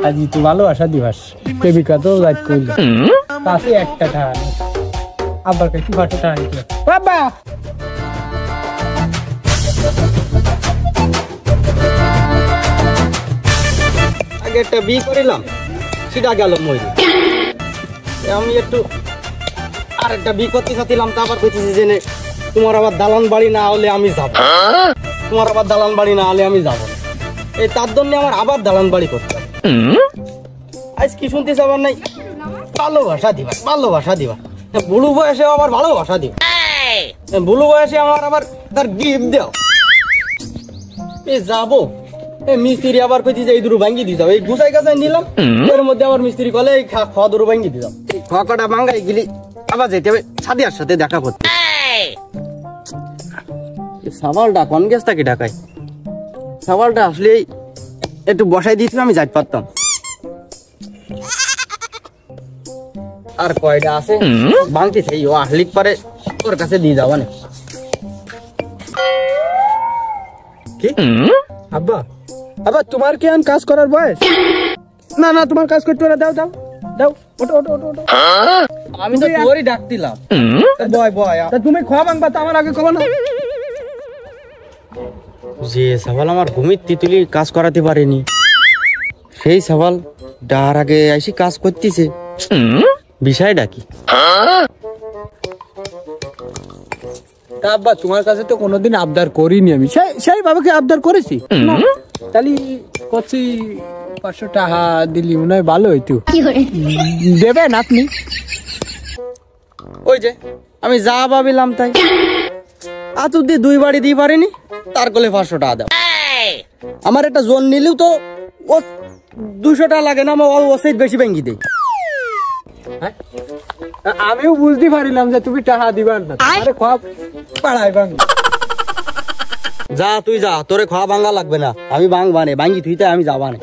আজি তো ভালোবাসা দিবস প্রেমিকা তো লাইক করল পাশে একটা টাকা আবার কি 500 টাকা দিতে বাবা আগে একটা বিয়ে করিলাম সেটা গেল মইরে আমি একটু আর একটা বিয়ে করতে চাইলাম তারপর কইতেছি যে তোমার আবার দালান বাড়ি না হলে আমি যাব তোমার আবার দালান বাড়ি না হলে আমি যাব এই তার জন্য আমার আবার দালান বাড়ি করতে হবে আজ কি শুনতেছ আবার নাই ভালোবাসা দিবা বুড়ো বয়সে আবার ভালোবাসা দিবা বুড়ো বয়সে আমার আবার তার গিফট দাও এই যাবো মিস্ত্রি আবার কইতে যে এই দুটো ভাঙ্গি দিয়ে যাও এই গুছাই গাছাই নিলাম এর মধ্যে আমার মিস্ত্রি কলে এই খাওয়া দুটো ভাঙ্গি দিয়ে যাও এই খাওয়াটা ভাঙ্গাই গেলি আবার যেতে হবে সাদিয়ার সাথে দেখা করতে সাবালটা কোন গেছটা কি ঢাকায় সাবালটা আসলে একটু বসাই দিয়েছিল আমি যাইতে পারতাম আর কয়টা আছে ভাঙতে চাই ও আসলিক পারে ওর কাছে দিয়ে যাওয়া না কি আব্বা আব্বা তোমার কি আন কাজ করার বয়স না না তোমার কাজ করতে না দাও দাও দাও ওটো ওটো ওটো ওটো আমি তো তোরই ডাক দিলাম বয় বয় তা তুমি খাওয়া ভাঙবা তো আমার আগে কবা না যে সওয়াল আমার ঘুমির তিতুলি কাজ করাতে পারেনি সেই সওয়াল ডার আগে আইসি কাজ করতেছে বিষয়টা কি আব্বা তোমার কাছে তো কোনোদিন আবদার করিনি আমি সেই বাবাকে আবদার করেছি তাহলে করছি 500 টাকা দিলি মনে হয় ভালো হইতো দেবেন আপনি ওই যে আমি যা ভাবিলাম তাই আতুর দিয়ে 2 বাড়ি দিয়ে পারেনি তার কোলে 500 টাকা দাও আমার একটা জোন নিলেও তো ও 200 টাকা লাগে না আমার ও সেই বেশি ব্যাংকি দেয় আমিও বুঝতে পারিলাম যে তুমি টাকা দিবার না আরে খাওয়া পাড়াই ভাঙ যা তুই যা তোরে খাওয়া ভাঙা লাগবে না আমি ভাঙবা নে ভাঙি তুই আমি যাবা না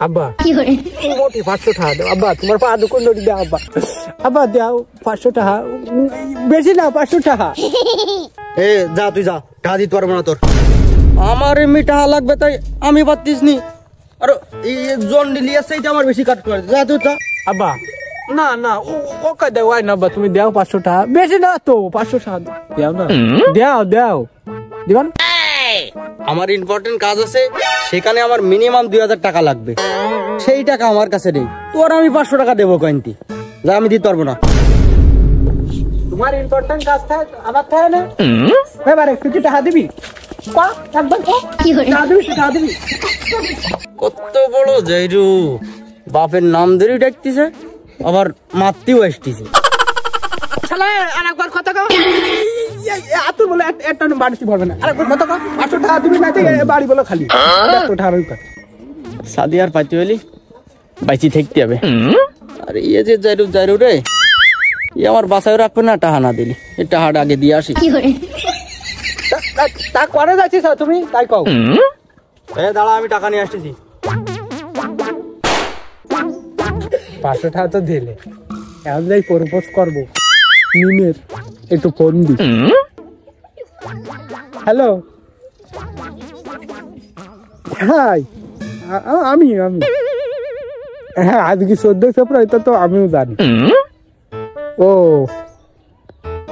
আব্বা মোটি 500 টাকা দাও আব্বা তোমার পা দুকুন নড়ি দাও আব্বা আব্বা দাও 500 টাকা বেশি না 500 টাকা এ যা তুই যা টাকা দিতে পারবো না তোর আমার এমনি টাকা লাগবে তাই আমি পারতিস নি আর এই জোন নিলি সেইটা আমার বেশি কাট করে যা তুই যা আব্বা না না ও কা দাও আই না আব্বা তুমি দাও 500 টাকা বেশি না তো 500 টাকা দাও না দাও দাও দিবান আমার ইম্পর্টেন্ট কাজ আছে সেখানে আমার মিনিমাম 2000 টাকা লাগবে সেই টাকা আমার কাছে নেই তোর আমি 500 টাকা দেবো কয়েনটি যা আমি দিতে পারবো না তোমার ইম্পর্টেন্ট কাজ থাকে আমার থাকে না এবারে তুই টাকা দিবি কো একবার কো টাকা দিবি কত বড় জাইরু বাপের নাম ধরে ডাকতেছে আবার মারতেও আসতেছে শালা আরেকবার কথা কও আতুর বলে একটা বাড়িতে পারবে না আরেকবার কথা কও 800 টাকা দিবি না বাড়ি বলে খালি 800 টাকা রই কথা সাদিয়ার পাইতে হলি বাইচি থাকতে হবে আর এই যে জাইরু রে এই আমার বাসায় রাখবে না টাকা না দিলি এই টাকাটা আগে দিয়ে আসি তা করে যাচ্ছিস তুমি তাই কও এ দাঁড়া আমি টাকা নিয়ে আসতেছি 500 টাকা তো দিলে এখন যাই প্রপোজ করবো মিমের একটু ফোন দি হ্যালো হাই আমি হ্যাঁ আজকে 14 ফেব্রুয়ারি তো আমিও জানি ও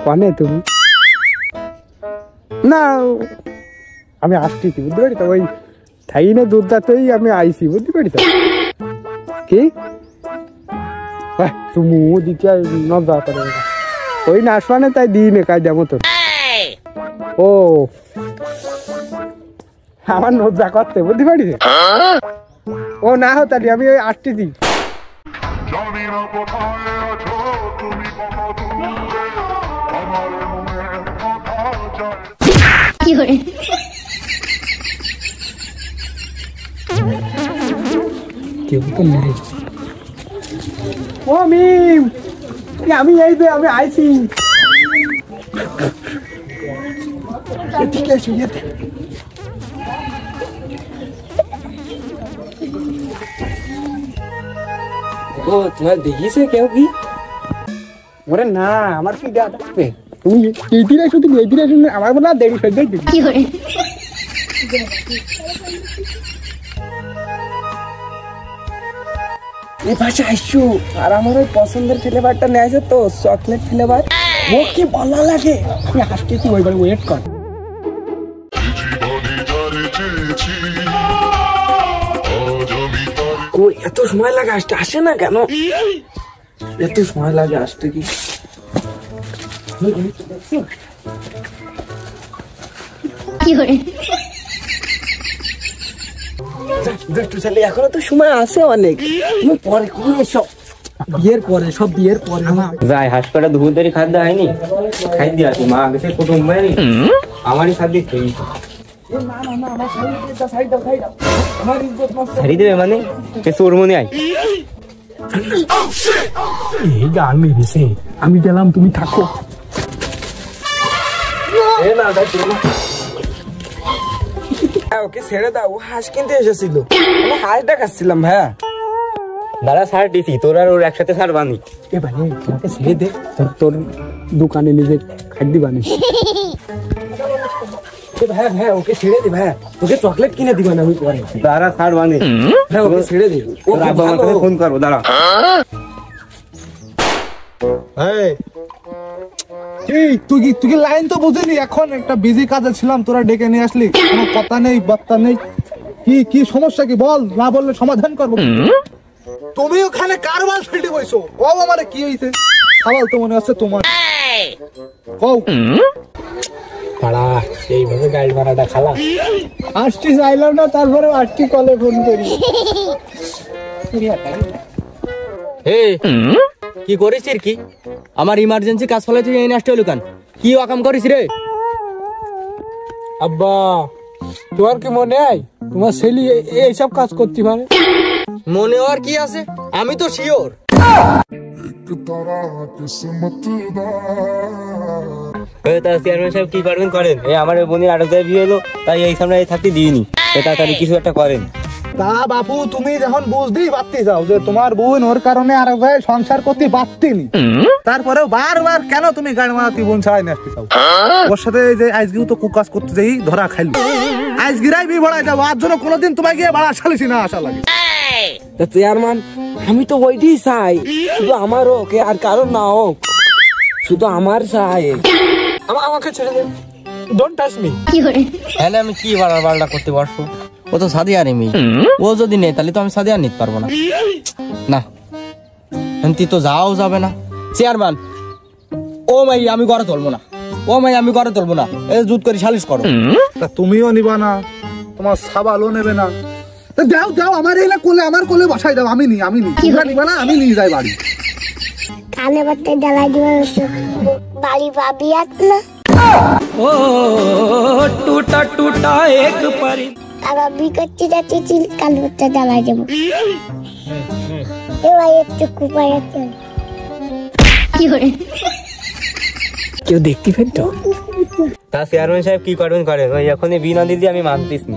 কনে তুমি না আমি আসছি বুঝতে পারি তো ওই থাইনে দুধটাতেই আমি আইসি বুঝতে পারি তো কি তুমি দিতে নজা করে ওই না আসবানে তাই দিনে কায়দা মতো ও আমার নজা করতে বুঝতে পারি ও না হো তাহলে আমি ওই আসতে দিই কি করে কেউ তো নেই ও মিম আমি এই যে আমি আইছি ঠিক আছে ও তোমার দেখিছে কেউ কি ওরে না আমার কি ডাকবে তুমি এই দিনে শুধু এই দিনে শুনে আমার বলা দেরি হয়ে যায় কি করে এই পাশে আসছো আর আমার ওই পছন্দের ফ্লেভারটা নিয়ে আসো তো, চকলেট ফ্লেভার। ও কি ভালো লাগে, আমি আসতেছি ওইবার, ওয়েট কর। কই এত সময় লাগে আসতে, আসে না কেন? এত সময় লাগে আসতে কি? এখনো তো সময় আছে অনেক, তুমি পরে সব বিয়ের পরে, সব বিয়ের পরে যাই হাসপাতালে দুপুর ধরে খাদ্য হয়নি, খাই দিয়ে আসি। মা গেছে কুটুম বাড়ি, আমারই খাদ্য খেয়ে ছাড়ি দেবে মানে তোর মনে আয়। এই গান মেরেছে, আমি গেলাম, তুমি থাকো। ওকে ছেড়ে দাও, হাঁস কিনতে এসেছিল, আমি হাঁস দেখাচ্ছিলাম। হ্যাঁ দাদা ছাড় দিছি, তোর আর ওর একসাথে ছাড় বানি। এ ভাই আমাকে ছেড়ে দে, তোর দোকানে নিজে খাদ্য বানি। ভাইয়া ভাইয়া ওকে ছেড়ে দে, ভাইয়া ওকে চকলেট কিনে দিবা না, আমি পরে। দাঁড়া ছাড় বানি, হ্যাঁ ওকে ছেড়ে দে, ফোন করবো দাঁড়া। তুই কি লাইন তো বুঝিনি, এখন একটা বিজি কাজে ছিলাম, তোরা ডেকে নিয়ে আসলি, কোনো কথা নেই বার্তা নেই। কি সমস্যা কি বল, না বললে সমাধান করবো। তুমি ওখানে কারবার ফেলতে বসো, কও আমারে কি হইছে? সওয়াল তো মনে হচ্ছে তোমার, কও। পাড়া এইভাবে গাড়ি ভাড়াটা খালা, আসছি চাইলাম না, তারপরে আসছি কলে ফোন করি। কি করিস কি? আমার ইমার্জেন্সি কাজ ফলে তুই এই নষ্ট হলো কেন? কি অকাম করিস রে? আব্বা তোমার কি মনে হয় তোমার ছেলে এইসব কাজ করতে পারে? মনে আর কি আছে, আমি তো শিওর। চেয়ারম্যান সাহেব কি করবেন করেন, এই আমার বোনের আরেক জায়গায় বিয়ে হলো, তাই এই সামনে থাকতে দিইনি, তাড়াতাড়ি কিছু একটা করেন। তা বাপু তুমি যখন বুঝতেই পারতে যাও যে তোমার বোন ওর কারণে আর ভাই সংসার করতে পারতেনি, তারপরেও বারবার কেন তুমি গাড়ি মারাতি বোন ছাড়াই নিয়ে আসতে চাও? ওর সাথে যে আজকেও তো কুকাজ করতে যাই ধরা খাইল, আজগিরাই বি ভাড়ায় যাবো, আর জন্য কোনোদিন তোমায় গিয়ে ভাড়া সালিসি না আসা লাগে। চেয়ারম্যান আমি তো ওইটাই চাই, শুধু আমার হোক আর কারণ না হোক, শুধু আমার চাই। আমাকে ছেড়ে দেন, ডোন্ট টাচ মি। হ্যাঁ আমি কি বাড়া করতে পারবো? ও তো সাদিয়ার মেয়ে, ও যদি নেই তাহলে তো আমি সাদিয়া নিতে পারবো না। না এমনি তো যাও যাবে না। চেয়ারম্যান ও মাই আমি ঘরে তুলবো না, ও মাই আমি ঘরে তুলবো না, এই জুত করে সালিশ করো। তা তুমিও নিবা না, তোমার সাবালও নেবে না, দাও দাও আমার এই কোলে, আমার কোলে বসাই দাও, আমি তোমরা নিবা না, আমি নিয়ে যাই বাড়ি। কানে বাচ্চা জ্বালাই দিবে বাড়ি পাবি না। ও টুটা টুটা এক পারি তারা বিকচ্ছি যাচ্ছি চিল, কানে বাচ্চা জ্বালাই দেবো। এবার একটু কুপায় আছে, কেউ দেখতে ফেলতো। তা চেয়ারম্যান সাহেব কি করবেন করেন, ওই এখনই বি না দিদি আমি মানতিস নি।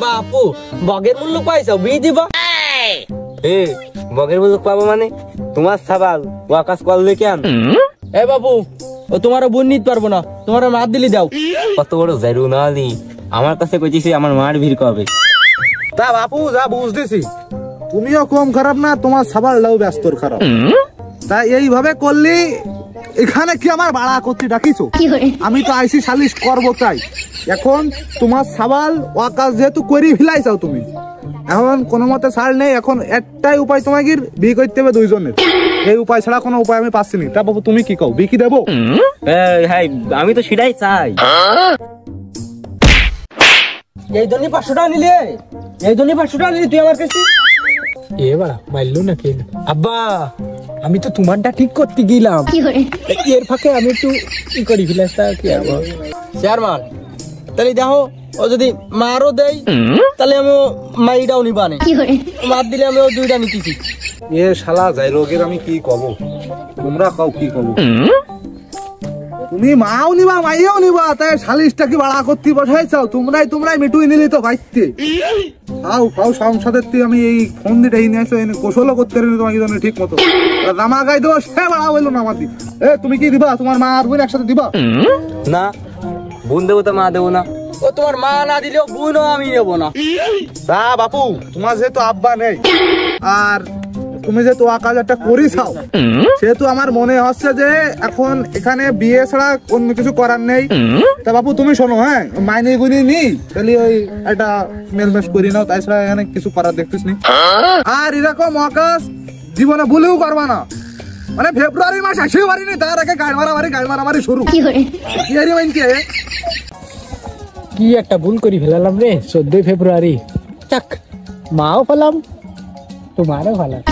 বাপু বগের মূল্য পাইছো, বি দিবা? এ বগের মূল্য পাবো মানে তোমার সাবাল ও আকাশ করলে কেন? এ বাবু ও তোমার বোন নিতে পারবো না, তোমার মার দিলি দাও। কত বড় জারু না আলি, আমার কাছে কইছিস আমার মার ভিড় কবে? তা বাপু যা বুঝতেছি তুমিও কম খারাপ না, তোমার সাবালটাও ব্যস্তর খারাপ। তা এইভাবে করলি এখানে কি আমার ভাড়া করতে ডাকিছো? আমি তো আইসি সালিশ করবো, তাই এখন তোমার সাবাল ওয়াকাশ যেহেতু করি ফেলাইছাও তুমি, এখন কোনো মতে ছাড় নেই, এখন একটাই উপায় তোমাকে বিয়ে করতে হবে দুইজনের, এই উপায় ছাড়া কোনো উপায় আমি পাচ্ছি না। তা বাবু তুমি কি কও, বিয়ে কি দেবো? হ্যাঁ আমি তো সেটাই চাই। এই জন্য 500 টাকা নিলে, এই জন্য 500 টাকা নিলি তুই আমার কাছে? এ বাড়া মারলো না কে? আব্বা আমি তো তোমারটা ঠিক করতে গেলাম, এর ফাঁকে আমি একটু কি করি ফেলাসটা কি আর বল। চেয়ারম্যান তাহলে দেখো ও যদি মারও দেয় তাহলে আমি মাইটাও নিবানে, মার দিলে আমি ও দুইটা নিতেছি। এ শালা যাই রোগের আমি কি কব, তোমরা কও কি কব? তুমি মাও নিবা মাইও নিবা, তাই সালিশটা কি ভাড়া করতে বসাইছাও? তোমরাই মিটুই নিলি তো বাইতে। খাও সংসদের আমি এই ফোন দিতে নিয়ে আসো, কৌশলও করতে পারিনি তোমাকে জন্য ঠিক মতো। জামা গাই দেবো সে ভাড়া হইলো না আমার দিক। তুমি কি দিবা? তোমার মা আর বোন একসাথে দিবা? না বোন দেবো তো মা দেবো না, ও তোমার মা না দিলেও বোনও আমি নেবো না। দা বাপু, তোমার যেহেতু আব্বা নেই আর তুমি যেহেতু কাজ একটা করিছাও, সেহেতু আমার মনে হচ্ছে যে এখন এখানে বিয়ে ছাড়া অন্য কিছু করার নেই। তা বাপু তুমি শোনো, হ্যাঁ মাইনে গুনি নি, তাহলে ওই একটা মেলমেশ করি নাও, তাই ছাড়া এখানে কিছু করার দেখতেছ নি। আর এরকম আকাশ জীবনে ভুলেও পারবা না, মানে ফেব্রুয়ারি মাস আসেও পারিনি তার আগে গাড়ি মারামারি শুরু। কি একটা ভুল করি ফেলালাম রে, 14 ফেব্রুয়ারি। চাক, মাও ফেলাম, তোমারও ফেলাম।